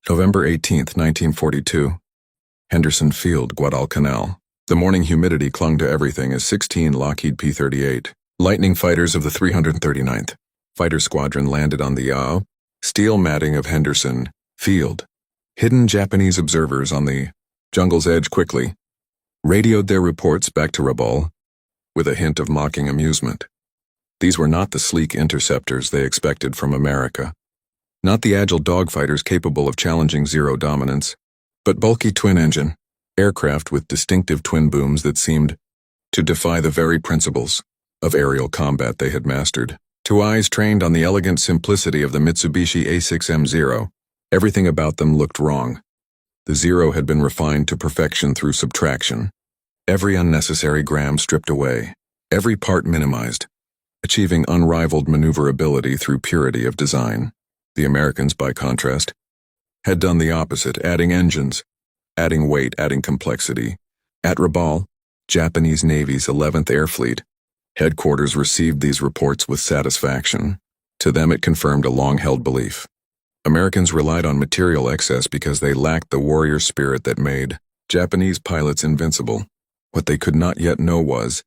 November 18, 1942. Henderson Field, Guadalcanal. The morning humidity clung to everything as 16 Lockheed P-38 Lightning fighters of the 339th Fighter Squadron landed on the steel matting of Henderson Field. Hidden Japanese observers on the jungle's edge quickly radioed their reports back to Rabaul with a hint of mocking amusement. These were not the sleek interceptors they expected from America, not the agile dogfighters capable of challenging zero dominance, but bulky twin-engine aircraft with distinctive twin booms that seemed to defy the very principles of aerial combat they had mastered. To eyes trained on the elegant simplicity of the Mitsubishi A6M0, everything about them looked wrong. The Zero had been refined to perfection through subtraction. Every unnecessary gram stripped away, every part minimized, achieving unrivaled maneuverability through purity of design. The Americans, by contrast, had done the opposite, adding engines, adding weight, adding complexity. At Rabaul, Japanese Navy's 11th Air Fleet, headquarters received these reports with satisfaction. To them it confirmed a long-held belief. Americans relied on material excess because they lacked the warrior spirit that made Japanese pilots invincible. What they could not yet know was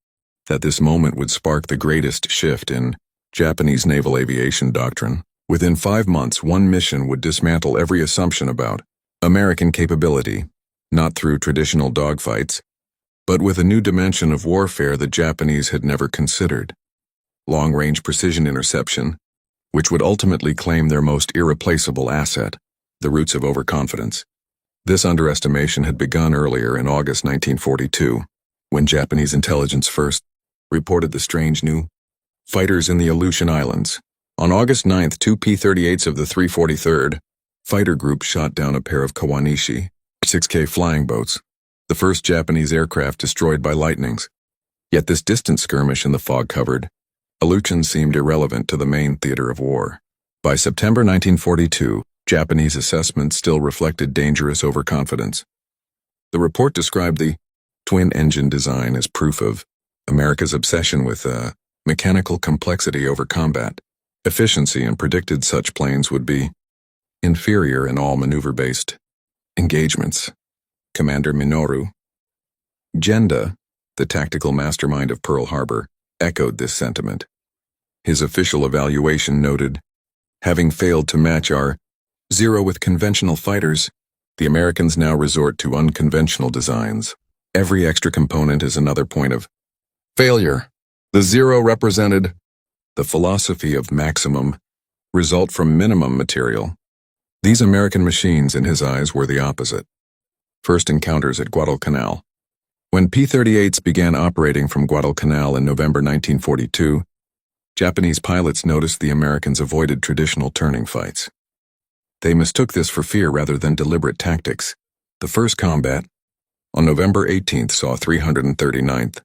that this moment would spark the greatest shift in Japanese naval aviation doctrine. Within 5 months, one mission would dismantle every assumption about American capability, not through traditional dogfights, but with a new dimension of warfare the Japanese had never considered: long-range precision interception, which would ultimately claim their most irreplaceable asset, the roots of overconfidence. This underestimation had begun earlier in August 1942, when Japanese intelligence first reported the strange new fighters in the Aleutian Islands. On August 9th, 2 P-38s of the 343rd Fighter Group shot down a pair of Kawanishi 6K flying boats, the first Japanese aircraft destroyed by lightnings. Yet this distant skirmish in the fog-covered Aleutians seemed irrelevant to the main theater of war. By September 1942, Japanese assessments still reflected dangerous overconfidence. The report described the twin-engine design as proof of America's obsession with mechanical complexity over combat efficiency, and predicted such planes would be inferior in all maneuver-based engagements. Commander Minoru Genda, the tactical mastermind of Pearl Harbor, echoed this sentiment. His official evaluation noted, having failed to match our Zero with conventional fighters, the Americans now resort to unconventional designs. Every extra component is another point of failure. The Zero represented the philosophy of maximum result from minimum material. These American machines, in his eyes, were the opposite. First encounters at Guadalcanal. When P-38s began operating from Guadalcanal in November 1942, Japanese pilots noticed the Americans avoided traditional turning fights. They mistook this for fear rather than deliberate tactics. The first combat, on November 18th, saw 339th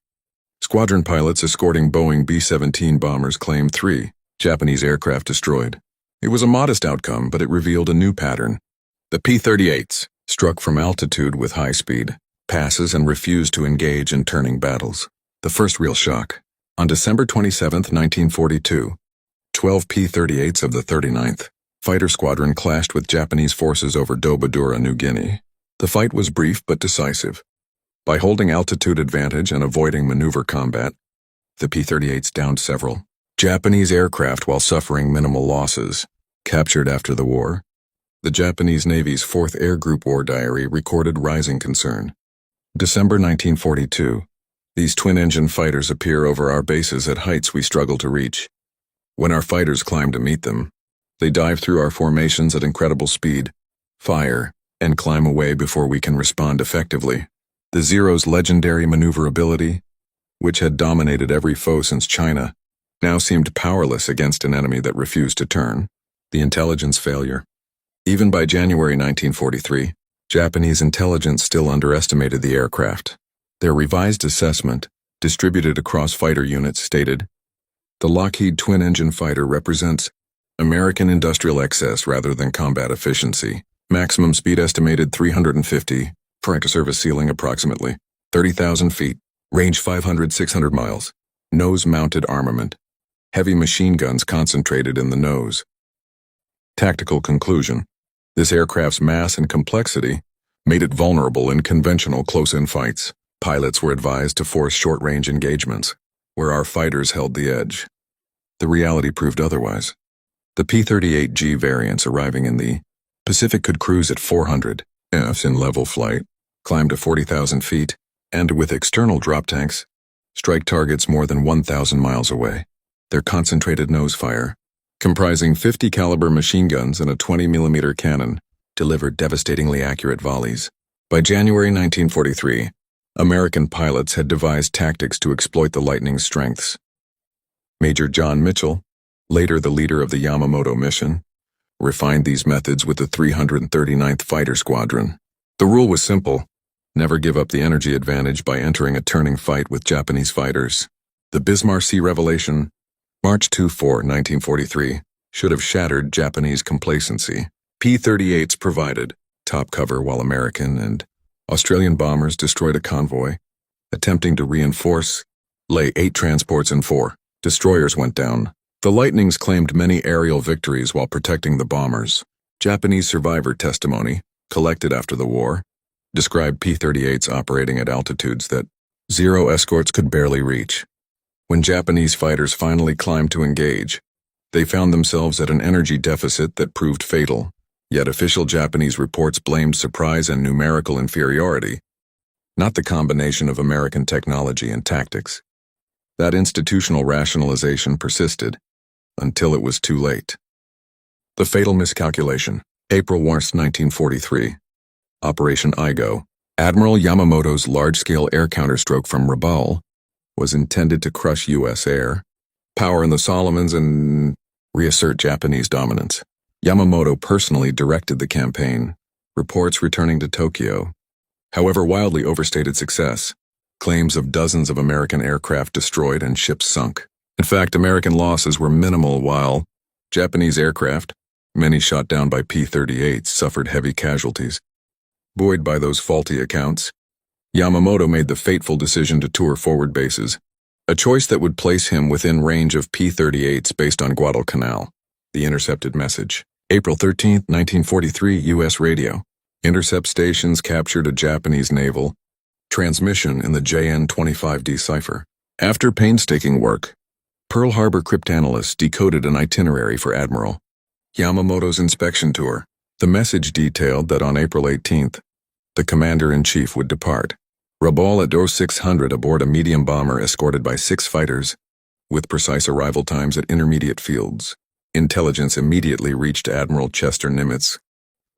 Squadron pilots escorting Boeing B-17 bombers claim 3 Japanese aircraft destroyed. It was a modest outcome, but it revealed a new pattern. The P-38s, struck from altitude with high speed, passes and refused to engage in turning battles. The first real shock. On December 27, 1942, 12 P-38s of the 39th Fighter Squadron clashed with Japanese forces over Dobadura, New Guinea. The fight was brief but decisive. By holding altitude advantage and avoiding maneuver combat, the P-38s downed several Japanese aircraft while suffering minimal losses. Captured after the war, the Japanese Navy's 4th Air Group War Diary recorded rising concern. December 1942. These twin-engine fighters appear over our bases at heights we struggle to reach. When our fighters climb to meet them, they dive through our formations at incredible speed, fire, and climb away before we can respond effectively. The Zero's legendary maneuverability, which had dominated every foe since China, now seemed powerless against an enemy that refused to turn. The intelligence failure. Even by January 1943, Japanese intelligence still underestimated the aircraft. Their revised assessment, distributed across fighter units, stated, the Lockheed twin-engine fighter represents American industrial excess rather than combat efficiency. Maximum speed estimated 350, service ceiling approximately 30,000 feet, range 500-600 miles, nose-mounted armament, heavy machine guns concentrated in the nose. Tactical conclusion. This aircraft's mass and complexity made it vulnerable in conventional close-in fights. Pilots were advised to force short-range engagements, where our fighters held the edge. The reality proved otherwise. The P-38G variants arriving in the Pacific could cruise at 400 Fs in level flight, climb to 40,000 feet, and with external drop tanks, strike targets more than 1,000 miles away. Their concentrated nose fire, comprising 50 caliber machine guns and a 20mm cannon, delivered devastatingly accurate volleys. By January 1943, American pilots had devised tactics to exploit the Lightning's strengths. Major John Mitchell, later the leader of the Yamamoto mission, refined these methods with the 339th Fighter Squadron. The rule was simple: never give up the energy advantage by entering a turning fight with Japanese fighters. The Bismarck Sea revelation, March 24, 1943, should have shattered Japanese complacency. P-38s provided top cover while American and Australian bombers destroyed a convoy, attempting to reinforce, lay 8 transports and 4 destroyers went down. The Lightnings claimed many aerial victories while protecting the bombers. Japanese survivor testimony, collected after the war, described P-38s operating at altitudes that Zero escorts could barely reach. When Japanese fighters finally climbed to engage, they found themselves at an energy deficit that proved fatal. Yet official Japanese reports blamed surprise and numerical inferiority, not the combination of American technology and tactics. That institutional rationalization persisted until it was too late. The fatal miscalculation. April 1, 1943. Operation Igo. Admiral Yamamoto's large-scale air counterstroke from Rabaul was intended to crush U.S. air power in the Solomons and reassert Japanese dominance. Yamamoto personally directed the campaign, reports returning to Tokyo. However, wildly overstated success. Claims of dozens of American aircraft destroyed and ships sunk. In fact, American losses were minimal while Japanese aircraft, many shot down by P-38s, suffered heavy casualties. Buoyed by those faulty accounts, Yamamoto made the fateful decision to tour forward bases, a choice that would place him within range of P-38s based on Guadalcanal. The intercepted message. April 13, 1943, U.S. radio. Intercept stations captured a Japanese naval transmission in the JN-25D cipher. After painstaking work, Pearl Harbor cryptanalysts decoded an itinerary for Admiral Yamamoto's inspection tour. The message detailed that on April 18th, the commander-in-chief would depart. Rabaul at 0600 aboard a medium bomber escorted by 6 fighters, with precise arrival times at intermediate fields. Intelligence immediately reached Admiral Chester Nimitz,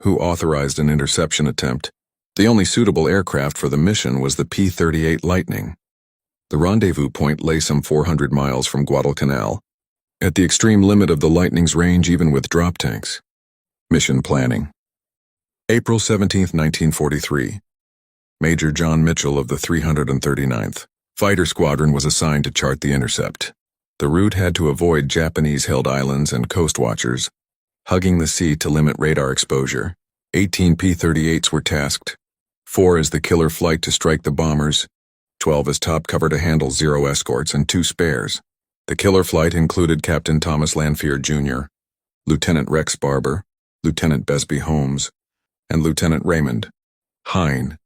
who authorized an interception attempt. The only suitable aircraft for the mission was the P-38 Lightning. The rendezvous point lay some 400 miles from Guadalcanal, at the extreme limit of the Lightning's range even with drop tanks. Mission planning. April 17, 1943. Major John Mitchell of the 339th Fighter Squadron was assigned to chart the intercept. The route had to avoid Japanese-held islands and coast watchers, hugging the sea to limit radar exposure. 18 P-38s were tasked, 4 as the killer flight to strike the bombers, 12 as top cover to handle Zero escorts, and 2 spares. The killer flight included Captain Thomas Lanphier, Jr., Lieutenant Rex Barber, Lieutenant Besby Holmes, and Lieutenant Raymond Hine.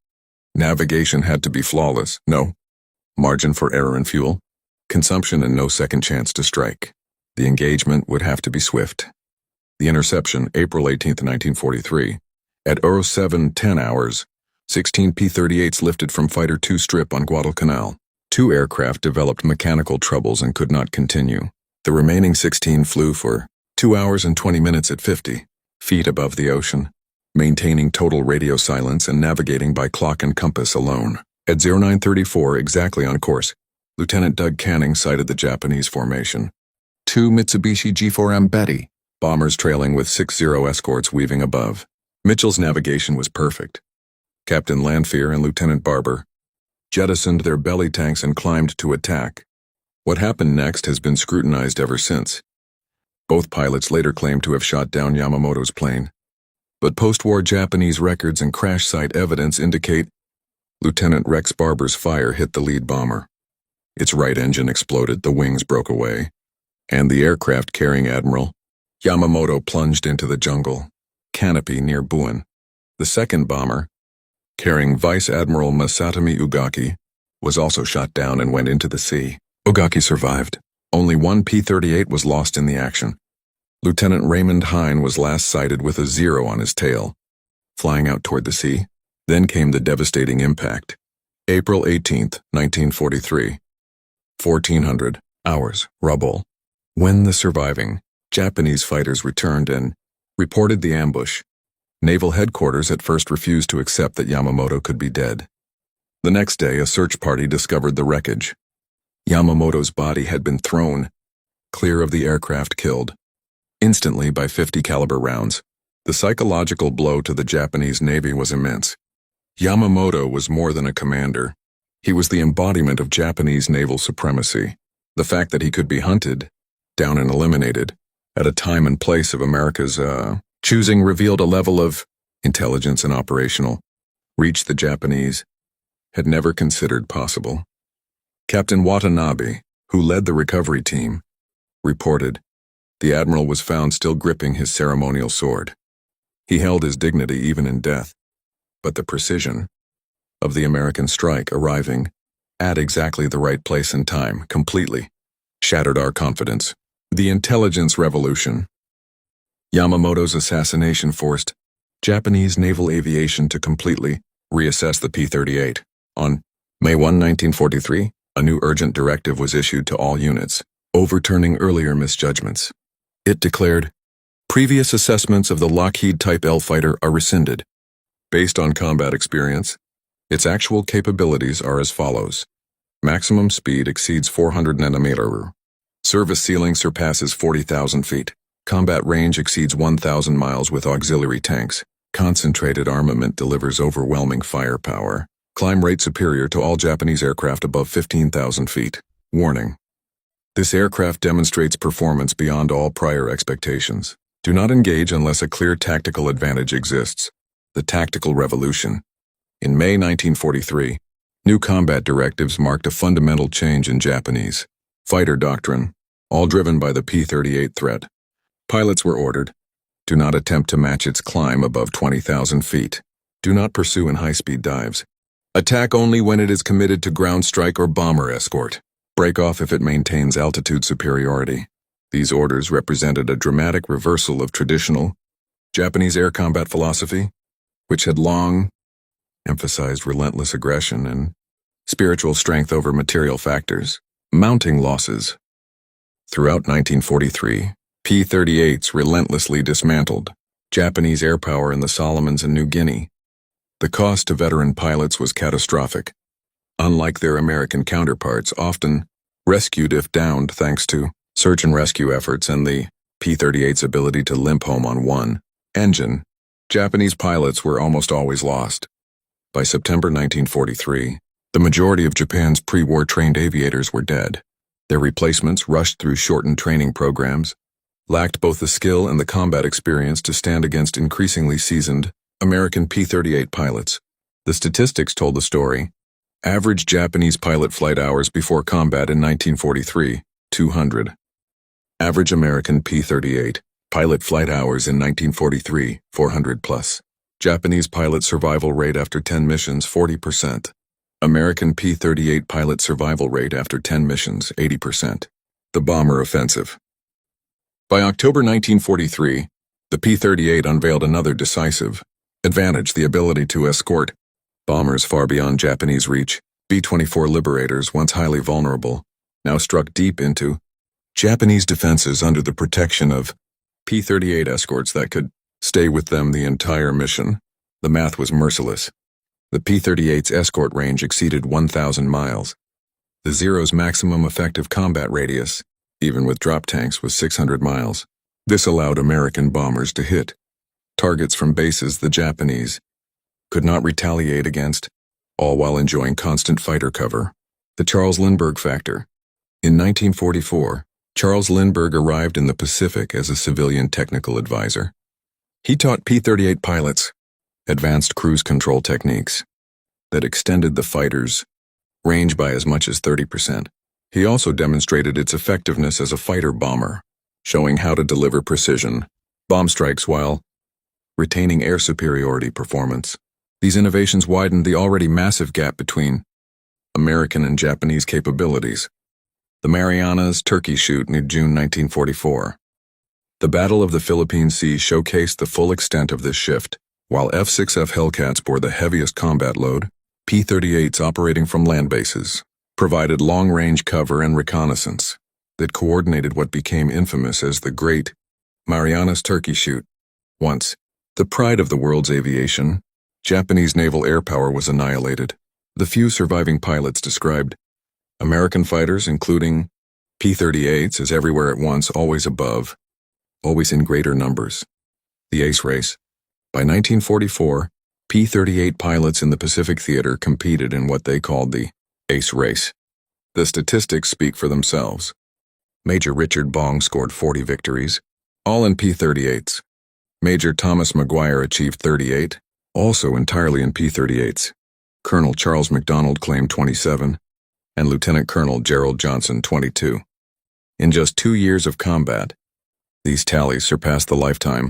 Navigation had to be flawless, no margin for error in fuel consumption, and no second chance to strike. The engagement would have to be swift. The interception, April 18, 1943. At 07:10 hours, 16 P-38s lifted from Fighter 2 strip on Guadalcanal. 2 aircraft developed mechanical troubles and could not continue. The remaining 16 flew for 2 hours and 20 minutes at 50 feet above the ocean, maintaining total radio silence and navigating by clock and compass alone. At 09:34, exactly on course, Lieutenant Doug Canning sighted the Japanese formation. 2 Mitsubishi G4M Betty bombers trailing with 6 Zero escorts weaving above. Mitchell's navigation was perfect. Captain Lanphier and Lieutenant Barber jettisoned their belly tanks and climbed to attack. What happened next has been scrutinized ever since. Both pilots later claimed to have shot down Yamamoto's plane, but post-war Japanese records and crash site evidence indicate Lieutenant Rex Barber's fire hit the lead bomber. Its right engine exploded, the wings broke away, and the aircraft carrying Admiral Yamamoto plunged into the jungle. canopy near Buen. The second bomber, carrying Vice Admiral Masatomi Ugaki, was also shot down and went into the sea. Ugaki survived. Only one P-38 was lost in the action. Lieutenant Raymond Hine was last sighted with a 0 on his tail, flying out toward the sea. Then came the devastating impact. April 18, 1943. 1400 hours, rubble. When the surviving Japanese fighters returned and reported the ambush, Naval Headquarters at first refused to accept that Yamamoto could be dead. The next day, a search party discovered the wreckage. Yamamoto's body had been thrown clear of the aircraft, killed instantly by 50 caliber rounds. The psychological blow to the Japanese Navy was immense. Yamamoto was more than a commander. He was the embodiment of Japanese naval supremacy. The fact that he could be hunted down and eliminated at a time and place of America's choosing revealed a level of intelligence and operational reach the Japanese had never considered possible. Captain Watanabe, who led the recovery team, reported the admiral was found still gripping his ceremonial sword. He held his dignity even in death, but the precision of the American strike arriving at exactly the right place and time completely shattered our confidence. The intelligence revolution. Yamamoto's assassination forced Japanese naval aviation to completely reassess the P-38. On May 1, 1943, a new urgent directive was issued to all units, overturning earlier misjudgments. It declared, previous assessments of the Lockheed Type L fighter are rescinded. Based on combat experience, its actual capabilities are as follows. Maximum speed exceeds 400 nm. Service ceiling surpasses 40,000 feet. Combat range exceeds 1,000 miles with auxiliary tanks. Concentrated armament delivers overwhelming firepower. Climb rate superior to all Japanese aircraft above 15,000 feet. Warning. This aircraft demonstrates performance beyond all prior expectations. Do not engage unless a clear tactical advantage exists. The tactical revolution. In May 1943, new combat directives marked a fundamental change in Japanese fighter doctrine, all driven by the P-38 threat. Pilots were ordered, do not attempt to match its climb above 20,000 feet. Do not pursue in high-speed dives. Attack only when it is committed to ground strike or bomber escort. Break off if it maintains altitude superiority. These orders represented a dramatic reversal of traditional Japanese air combat philosophy, which had long emphasized relentless aggression and spiritual strength over material factors. Mounting losses. Throughout 1943, P-38s relentlessly dismantled Japanese airpower in the Solomons and New Guinea. The cost to veteran pilots was catastrophic. Unlike their American counterparts, often rescued if downed thanks to search and rescue efforts and the P-38's ability to limp home on one engine, Japanese pilots were almost always lost. By September 1943, the majority of Japan's pre-war trained aviators were dead. Their replacements, rushed through shortened training programs, lacked both the skill and the combat experience to stand against increasingly seasoned American P-38 pilots. The statistics told the story. Average Japanese pilot flight hours before combat in 1943, 200. Average American P-38 pilot flight hours in 1943, 400 plus. Japanese pilot survival rate after 10 missions, 40%. American P-38 pilot survival rate after 10 missions, 80%. The bomber offensive. By October 1943, the P-38 unveiled another decisive advantage, the ability to escort bombers far beyond Japanese reach. B-24 Liberators, once highly vulnerable, now struck deep into Japanese defenses under the protection of P-38 escorts that could stay with them the entire mission. The math was merciless. The P-38's escort range exceeded 1,000 miles. The Zero's maximum effective combat radius, even with drop tanks, was 600 miles. This allowed American bombers to hit targets from bases the Japanese could not retaliate against, all while enjoying constant fighter cover. The Charles Lindbergh factor. In 1944, Charles Lindbergh arrived in the Pacific as a civilian technical advisor. He taught P-38 pilots advanced cruise control techniques that extended the fighter's range by as much as 30%. He also demonstrated its effectiveness as a fighter bomber, showing how to deliver precision bomb strikes while retaining air superiority performance. These innovations widened the already massive gap between American and Japanese capabilities. The Marianas Turkey Shoot in June 1944. The Battle of the Philippine Sea showcased the full extent of this shift. While F-6F Hellcats bore the heaviest combat load, P-38s operating from land bases provided long-range cover and reconnaissance that coordinated what became infamous as the Great Marianas Turkey Shoot. Once the pride of the world's aviation, Japanese naval airpower was annihilated. The few surviving pilots described American fighters, including P-38s, as everywhere at once, always above, always in greater numbers. The ace race. By 1944, P-38 pilots in the Pacific Theater competed in what they called the ace race. The statistics speak for themselves. Major Richard Bong scored 40 victories, all in P-38s. Major Thomas Maguire achieved 38, also entirely in P-38s. Colonel Charles MacDonald claimed 27, and Lieutenant Colonel Gerald Johnson 22. In just 2 years of combat, these tallies surpassed the lifetime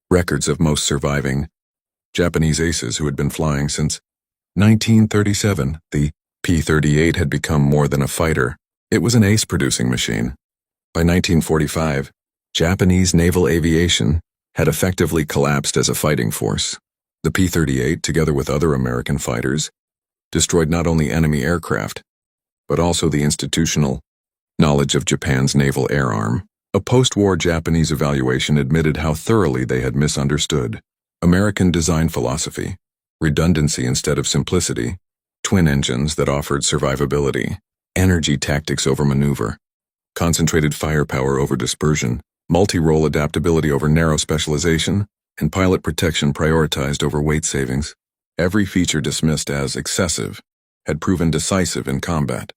records of most surviving Japanese aces who had been flying since 1937. The P-38 had become more than a fighter. It was an ace-producing machine. By 1945, Japanese naval aviation had effectively collapsed as a fighting force. The P-38, together with other American fighters, destroyed not only enemy aircraft, but also the institutional knowledge of Japan's naval air arm. A post-war Japanese evaluation admitted how thoroughly they had misunderstood American design philosophy, redundancy instead of simplicity, twin engines that offered survivability, energy tactics over maneuver, concentrated firepower over dispersion, multi-role adaptability over narrow specialization, and pilot protection prioritized over weight savings. Every feature dismissed as excessive had proven decisive in combat.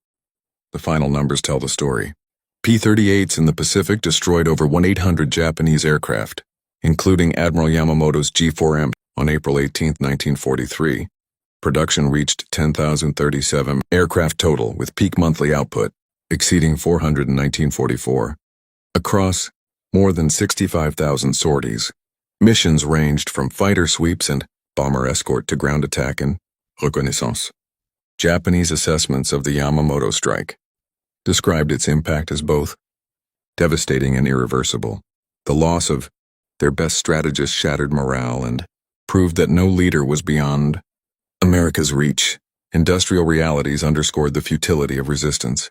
The final numbers tell the story. P-38s in the Pacific destroyed over 1,800 Japanese aircraft, including Admiral Yamamoto's G4M on April 18, 1943. Production reached 10,037 aircraft total, with peak monthly output exceeding 400 in 1944. Across more than 65,000 sorties, missions ranged from fighter sweeps and bomber escort to ground attack and reconnaissance. Japanese assessments of the Yamamoto strike described its impact as both devastating and irreversible. The loss of their best strategist shattered morale and proved that no leader was beyond America's reach. Industrial realities underscored the futility of resistance.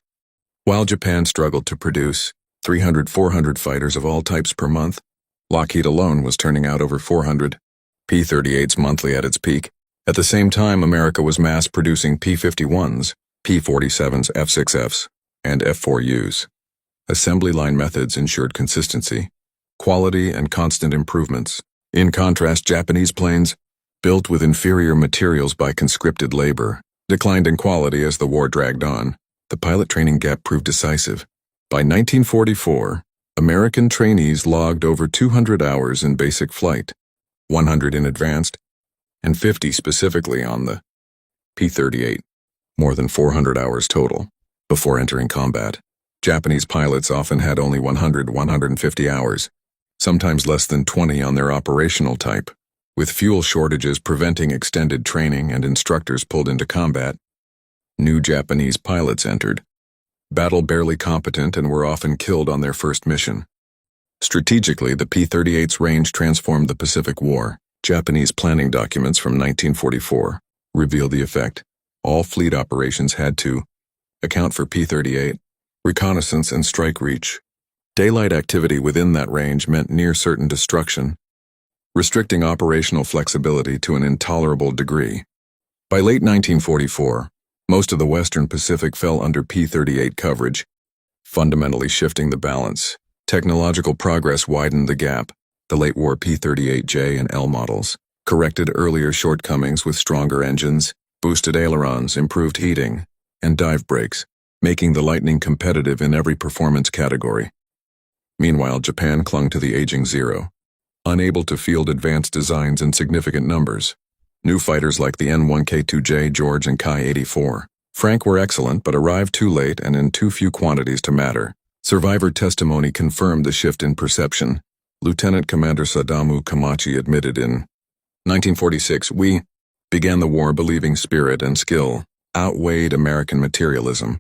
While Japan struggled to produce 300-400 fighters of all types per month, Lockheed alone was turning out over 400 P-38s monthly at its peak. At the same time, America was mass-producing P-51s, P-47s, F-6Fs, and F-4Us. Assembly line methods ensured consistency, quality, and constant improvements. In contrast, Japanese planes, built with inferior materials by conscripted labor, declined in quality as the war dragged on. The pilot training gap proved decisive. By 1944, American trainees logged over 200 hours in basic flight, 100 in advanced, and 50 specifically on the P-38, more than 400 hours total. Before entering combat, Japanese pilots often had only 100-150 hours, sometimes less than 20 on their operational type. With fuel shortages preventing extended training and instructors pulled into combat, new Japanese pilots entered, battle barely competent, and were often killed on their first mission. Strategically, the P-38's range transformed the Pacific War. Japanese planning documents from 1944 reveal the effect. All fleet operations had to account for P-38, reconnaissance, and strike reach. Daylight activity within that range meant near-certain destruction, restricting operational flexibility to an intolerable degree. By late 1944, most of the Western Pacific fell under P-38 coverage, fundamentally shifting the balance. Technological progress widened the gap. The late war P-38J and L models corrected earlier shortcomings with stronger engines, boosted ailerons, improved heating, and dive brakes, making the Lightning competitive in every performance category. Meanwhile, Japan clung to the aging Zero, unable to field advanced designs in significant numbers. New fighters like the N-1K2J, George, and Kai-84 Frank were excellent but arrived too late and in too few quantities to matter. Survivor testimony confirmed the shift in perception. Lieutenant Commander Sadamu Kamachi admitted in 1946, "We began the war believing spirit and skill outweighed American materialism.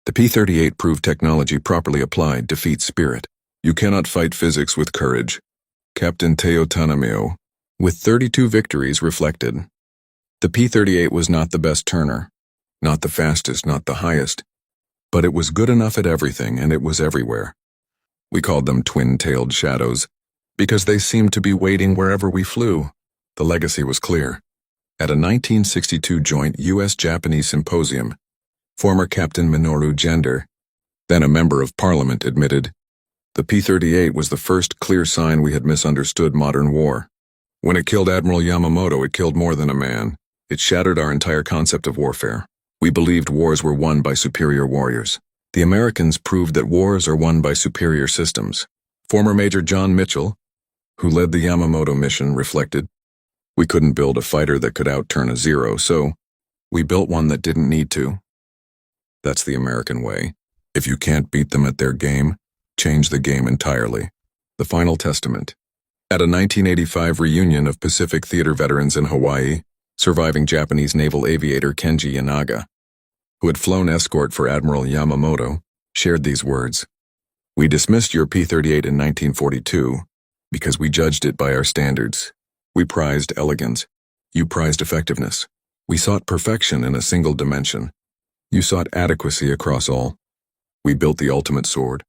The P-38 proved technology properly applied defeats spirit. You cannot fight physics with courage." Captain Teo Tanamio, with 32 victories, reflected. The P-38 was not the best turner, not the fastest, not the highest, but it was good enough at everything, and it was everywhere. We called them twin-tailed shadows, because they seemed to be waiting wherever we flew. The legacy was clear. At a 1962 joint U.S.-Japanese symposium, former Captain Minoru Gender, then a member of Parliament, admitted, "The P-38 was the first clear sign we had misunderstood modern war. When it killed Admiral Yamamoto, it killed more than a man. It shattered our entire concept of warfare. We believed wars were won by superior warriors. The Americans proved that wars are won by superior systems." Former Major John Mitchell, who led the Yamamoto mission, reflected, "We couldn't build a fighter that could outturn a Zero, so we built one that didn't need to. That's the American way. If you can't beat them at their game, change the game entirely." The Final Testament. At a 1985 reunion of Pacific Theater veterans in Hawaii, surviving Japanese naval aviator Kenji Yanaga, who had flown escort for Admiral Yamamoto, shared these words, "We dismissed your P-38 in 1942 because we judged it by our standards. We prized elegance. You prized effectiveness. We sought perfection in a single dimension. You sought adequacy across all. We built the ultimate sword.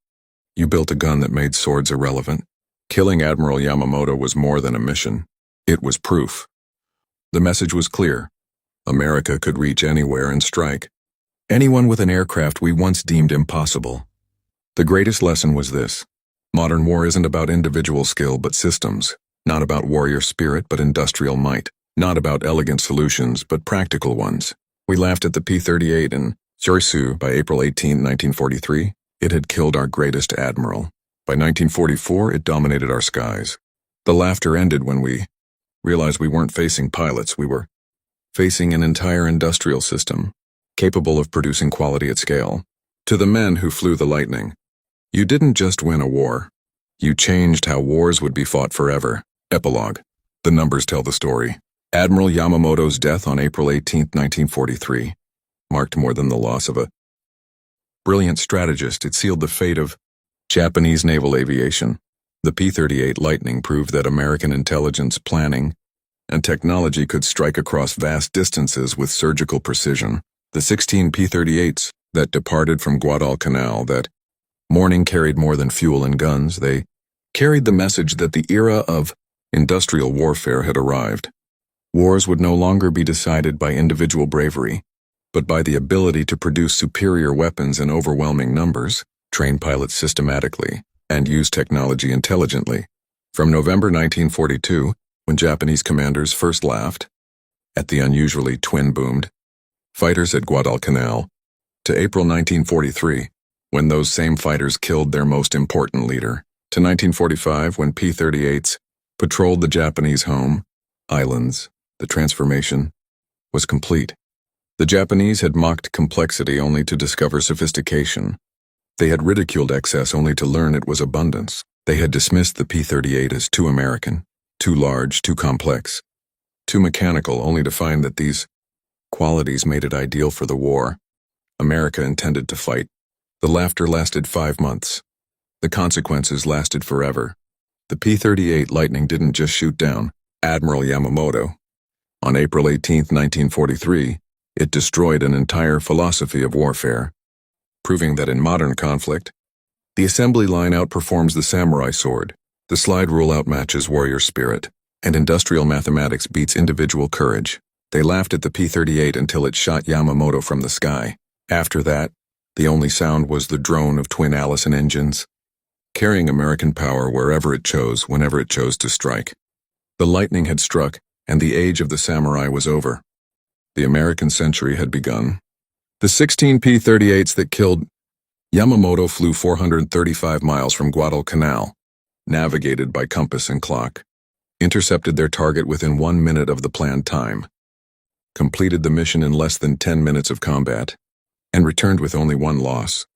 You built a gun that made swords irrelevant. Killing Admiral Yamamoto was more than a mission. It was proof." The message was clear. America could reach anywhere and strike anyone with an aircraft we once deemed impossible. The greatest lesson was this: modern war isn't about individual skill but systems, not about warrior spirit but industrial might, not about elegant solutions but practical ones. We laughed at the P-38 in Surisu by April 18, 1943. It had killed our greatest admiral. By 1944, it dominated our skies. The laughter ended when we realized we weren't facing pilots, we were facing an entire industrial system, capable of producing quality at scale. To the men who flew the Lightning, you didn't just win a war. You changed how wars would be fought forever. Epilogue. The numbers tell the story. Admiral Yamamoto's death on April 18, 1943, marked more than the loss of a brilliant strategist. It sealed the fate of Japanese naval aviation. The P-38 Lightning proved that American intelligence, planning, and technology could strike across vast distances with surgical precision. The 16 P-38s that departed from Guadalcanal that morning carried more than fuel and guns. They carried the message that the era of industrial warfare had arrived. Wars would no longer be decided by individual bravery, but by the ability to produce superior weapons in overwhelming numbers, train pilots systematically, and use technology intelligently. From November 1942, when Japanese commanders first laughed at the unusually twin-boomed fighters at Guadalcanal, to April 1943, when those same fighters killed their most important leader, to 1945, when P-38s patrolled the Japanese home islands, the transformation was complete. The Japanese had mocked complexity only to discover sophistication. They had ridiculed excess only to learn it was abundance. They had dismissed the P-38 as too American, too large, too complex, too mechanical, only to find that these qualities made it ideal for the war America intended to fight. The laughter lasted 5 months. The consequences lasted forever. The P-38 Lightning didn't just shoot down Admiral Yamamoto. On April 18, 1943, it destroyed an entire philosophy of warfare, proving that in modern conflict, the assembly line outperforms the samurai sword, the slide rule outmatches warrior spirit, and industrial mathematics beats individual courage. They laughed at the P-38 until it shot Yamamoto from the sky. After that, the only sound was the drone of twin Allison engines, carrying American power wherever it chose, whenever it chose to strike. The lightning had struck, and the age of the samurai was over. The American century had begun. The 16 P-38s that killed Yamamoto flew 435 miles from Guadalcanal, navigated by compass and clock, intercepted their target within 1 minute of the planned time, completed the mission in less than 10 minutes of combat, and returned with only 1 loss.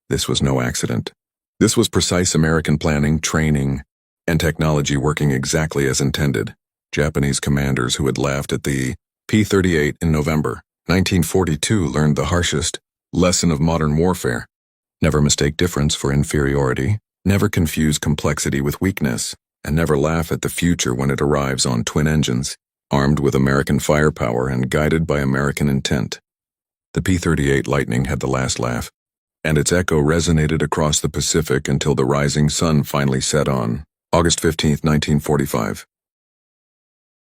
This was no accident. This was precise American planning, training, and technology working exactly as intended. Japanese commanders who had laughed at the P-38 in November 1942 learned the harshest lesson of modern warfare. Never mistake difference for inferiority, never confuse complexity with weakness, and never laugh at the future when it arrives on twin engines, armed with American firepower and guided by American intent. The P-38 Lightning had the last laugh, and its echo resonated across the Pacific until the rising sun finally set on August 15, 1945.